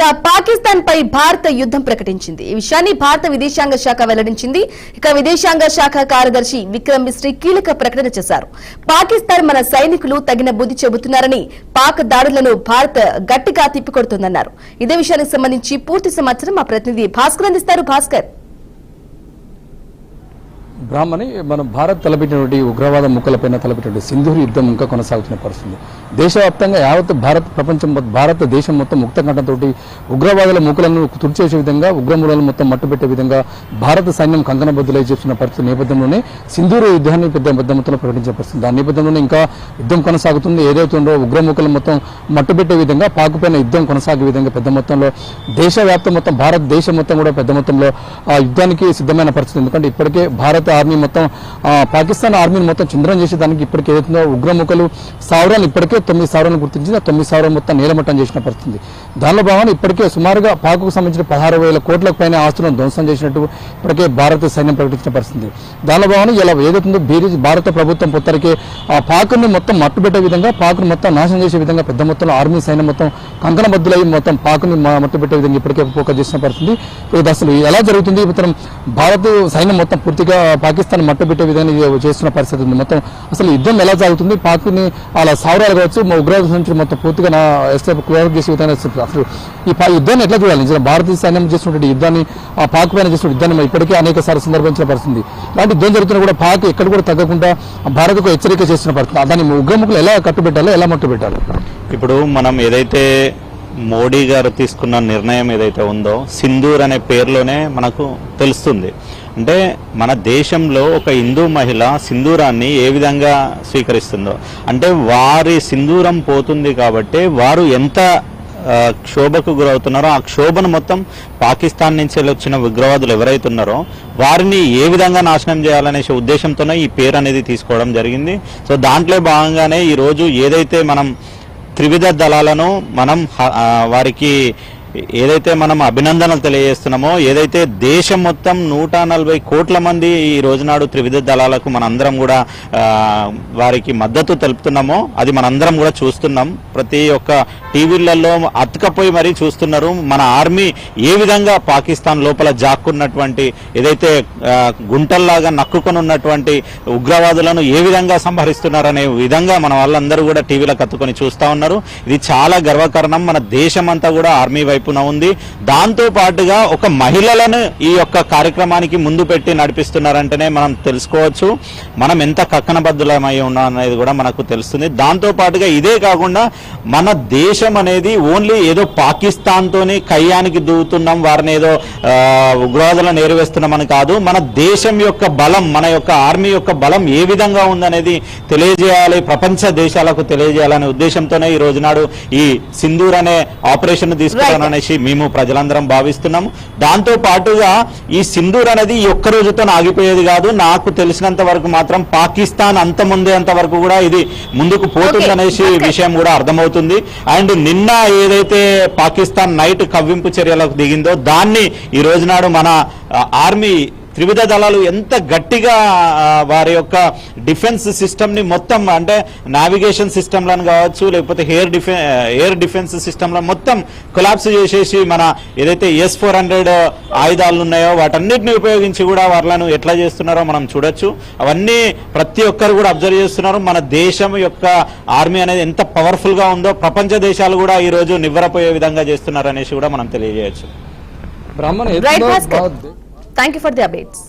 ఇక పాకిస్తాన్ పై భారత యుద్ధం ప్రకటించింది. ఈ విషయాన్ని భారత విదేశాంగ శాఖ వెల్లడించింది. ఇక విదేశాంగ శాఖ కార్యదర్శి విక్రమ్ మిస్రీ కీలక ప్రకటన చేశారు. పాకిస్తాన్ మన సైనికులు తగిన బుద్ధి చెబుతున్నారని, పాక్ దాడులను భారత్ గట్టిగా తిప్పికొడుతోందన్నారు. ఇదే విషయానికి సంబంధించి పూర్తి సమాచారం మా ప్రతినిధి భాస్కర్ అందిస్తారు. భాస్కర్, బ్రాహ్మణి మనం భారత్ తలపెట్టినటువంటి ఉగ్రవాద ముక్కలపైన తలపెట్టినటువంటి సింధూర్ యుద్ధం ఇంకా కొనసాగుతున్న పరిస్థితి. దేశవ్యాప్తంగా యావత్ భారతదేశం మొత్తం ముక్త కంఠంతో ఉగ్రవాదుల ముక్కలను తుడిచేసే విధంగా, ఉగ్రమూలాలను మొత్తం మట్టుపెట్టే విధంగా భారత సైన్యం కంకణబద్దులై చేస్తున్న పరిస్థితి నేపథ్యంలోనే సింధూర్ యుద్ధాన్ని పెద్ద మొత్తంలో ప్రకటించిన పరిస్థితి. దాని నేపథ్యంలోనే ఇంకా యుద్ధం కొనసాగుతుంది. ఏదైతుందో ఉగ్రముక్కలు మొత్తం మట్టుపెట్టే విధంగా, పాక్ పైన యుద్ధం కొనసాగే విధంగా పెద్ద మొత్తంలో దేశవ్యాప్తం మొత్తం భారతదేశం మొత్తం కూడా పెద్ద మొత్తంలో ఆ యుద్ధానికి సిద్ధమైన పరిస్థితి. ఎందుకంటే ఇప్పటికే భారత ఆర్మీ మొత్తం పాకిస్తాన్ ఆర్మీని మొత్తం చింద్రం చేసేదానికి ఇప్పటికే ఏదైతుందో ఉగ్రముఖలు సావరాన్ని ఇప్పటికే 9,000 గుర్తించింది. ఆ 9,000 మొత్తం నేలమట్టం చేసిన పరిస్థితి. దానిలో భాగంగా ఇప్పటికే సుమారుగా పాకుకు సంబంధించిన 16,000 కోట్లకు పైన ఆస్తులను ధ్వంసం చేసినట్టు ఇప్పటికే భారత సైన్యం ప్రకటించిన పరిస్థితి. దానిలో భాగంగా ఇలా ఏదైతుందో భారత ప్రభుత్వం పొత్తరికే ఆ పాకుని మొత్తం మట్టుబెట్టే విధంగా, పాకుని మొత్తం నాశనం చేసే విధంగా పెద్ద మొత్తంలో ఆర్మీ సైన్యం మొత్తం కంకణబద్దులై మొత్తం పాకుని మట్టుబెట్టే విధంగా ఇప్పటికే ఫోకస్ చేసిన పరిస్థితి. ఇది అసలు ఎలా జరుగుతుంది? మొత్తం భారత సైన్యం మొత్తం పూర్తిగా పాకిస్తాన్ మట్టుబెట్టే విధంగా చేస్తున్న పరిస్థితి ఉంది. మొత్తం అసలు యుద్ధం ఎలా సాగుతుంది? పాక్ని అలా సావరాలు కావచ్చు, ఉగ్రవాద నుంచి మొత్తం పూర్తిగా చేసే విధంగా అసలు ఈ యుద్ధాన్ని ఎట్లా చూడాలి? నిజంగా భారతీయ సైన్యం చేస్తున్నటువంటి యుద్ధాన్ని, ఆ పాక్ పైన చేస్తున్న యుద్ధాన్ని ఇప్పటికే అనేక సార్లు సందర్భించిన పరిస్థితి. ఇలాంటి యుద్ధం జరుగుతున్నా కూడా పాక్ ఎక్కడ కూడా తగ్గకుండా భారత్కు హెచ్చరిక చేస్తున్న పరిస్థితి. దాన్ని ఉగ్రముఖులు ఎలా కట్టుబెట్టాలో, ఎలా మట్టుబెట్టాలి? ఇప్పుడు మనం ఏదైతే మోడీ గారు తీసుకున్న నిర్ణయం ఏదైతే ఉందో, సింధూర్ అనే పేరులోనే మనకు తెలుస్తుంది. అంటే మన దేశంలో ఒక హిందూ మహిళ సింధూరాన్ని ఏ విధంగా స్వీకరిస్తుందో, అంటే వారి సింధూరం పోతుంది కాబట్టి వారు ఎంత క్షోభకు గురవుతున్నారో, ఆ క్షోభను మొత్తం పాకిస్తాన్ నుంచి వచ్చిన ఉగ్రవాదులు ఎవరైతే ఉన్నారో వారిని ఏ విధంగా నాశనం చేయాలనే ఉద్దేశంతోనే ఈ పేరు అనేది తీసుకోవడం జరిగింది. సో దాంట్లో భాగంగానే ఈరోజు ఏదైతే మనం త్రివిధ దళాలను మనం వారికి ఏదైతే మనం అభినందనలు తెలియజేస్తున్నామో, ఏదైతే దేశం మొత్తం 140 కోట్ల మంది ఈ రోజునాడు త్రివిధ దళాలకు మనందరం కూడా వారికి మద్దతు తెలుపుతున్నామో అది మనందరం కూడా చూస్తున్నాం. ప్రతి ఒక్క టీవీలలో అతుకపోయి మరీ చూస్తున్నారు మన ఆర్మీ ఏ విధంగా పాకిస్తాన్ లోపల జాక్కున్నటువంటి, ఏదైతే గుంటల్లాగా నక్కుకొని ఉన్నటువంటి ఉగ్రవాదులను ఏ విధంగా సంహరిస్తున్నారనే విధంగా మన వాళ్ళందరూ కూడా టీవీలకు అతుకొని చూస్తూ ఉన్నారు. ఇది చాలా గర్వకారణం. మన దేశం అంతా కూడా ఆర్మీ వైపున ఉంది. దాంతో పాటుగా ఒక మహిళలను ఈ యొక్క కార్యక్రమానికి ముందు పెట్టి నడిపిస్తున్నారంటేనే మనం తెలుసుకోవచ్చు మనం ఎంత కక్కనబద్దులమై ఉన్నాం అనేది కూడా మనకు తెలుస్తుంది. దాంతో పాటుగా ఇదే కాకుండా మన దేశం అనేది ఓన్లీ ఏదో పాకిస్తాన్ తోని కయ్యానికి దూవుతున్నాం, వారిని ఏదో ఉగ్రవాదులను ఏరివేస్తున్నామని కాదు. మన దేశం యొక్క బలం, మన యొక్క ఆర్మీ యొక్క బలం ఏ విధంగా ఉందనేది తెలియజేయాలి, ప్రపంచ దేశాలకు తెలియజేయాలనే ఉద్దేశంతోనే ఈ రోజునాడు ఈ సింధూర్ అనే ఆపరేషన్ తీసుకున్నాను అనేసి మేము ప్రజలందరం భావిస్తున్నాము. దాంతో పాటుగా ఈ సింధూర్ అనేది ఈ ఒక్క రోజుతో ఆగిపోయేది కాదు. నాకు తెలిసినంత వరకు మాత్రం పాకిస్తాన్ అంతమందేంత వరకు కూడా ఇది ముందుకు పోతుందనేసి విషయం కూడా అర్థమవుతుంది. అండ్ నిన్న ఏదైతే పాకిస్తాన్ నైట్ కవ్వింపు చర్యలకు దిగిందో దాన్ని ఈ రోజునాడు మన ఆర్మీ త్రివిధ దళాలు ఎంత గట్టిగా వారి యొక్క డిఫెన్స్ సిస్టమ్ని మొత్తం, అంటే నావిగేషన్ సిస్టమ్లను కావచ్చు, లేకపోతే ఎయిర్ డిఫెన్స్ సిస్టమ్లను మొత్తం కొలాప్స్ చేసేసి మన ఏదైతే S-400 ఆయుధాలు ఉన్నాయో వాటన్నిటిని ఉపయోగించి కూడా వాళ్ళను ఎట్లా చేస్తున్నారో మనం చూడొచ్చు. అవన్నీ ప్రతి ఒక్కరు కూడా అబ్జర్వ్ చేస్తున్నారు. మన దేశం యొక్క ఆర్మీ అనేది ఎంత పవర్ఫుల్గా ఉందో ప్రపంచ దేశాలు కూడా ఈరోజు నివ్వరపోయే విధంగా చేస్తున్నారు అనేసి కూడా మనం తెలియజేయచ్చు. Thank you for the updates.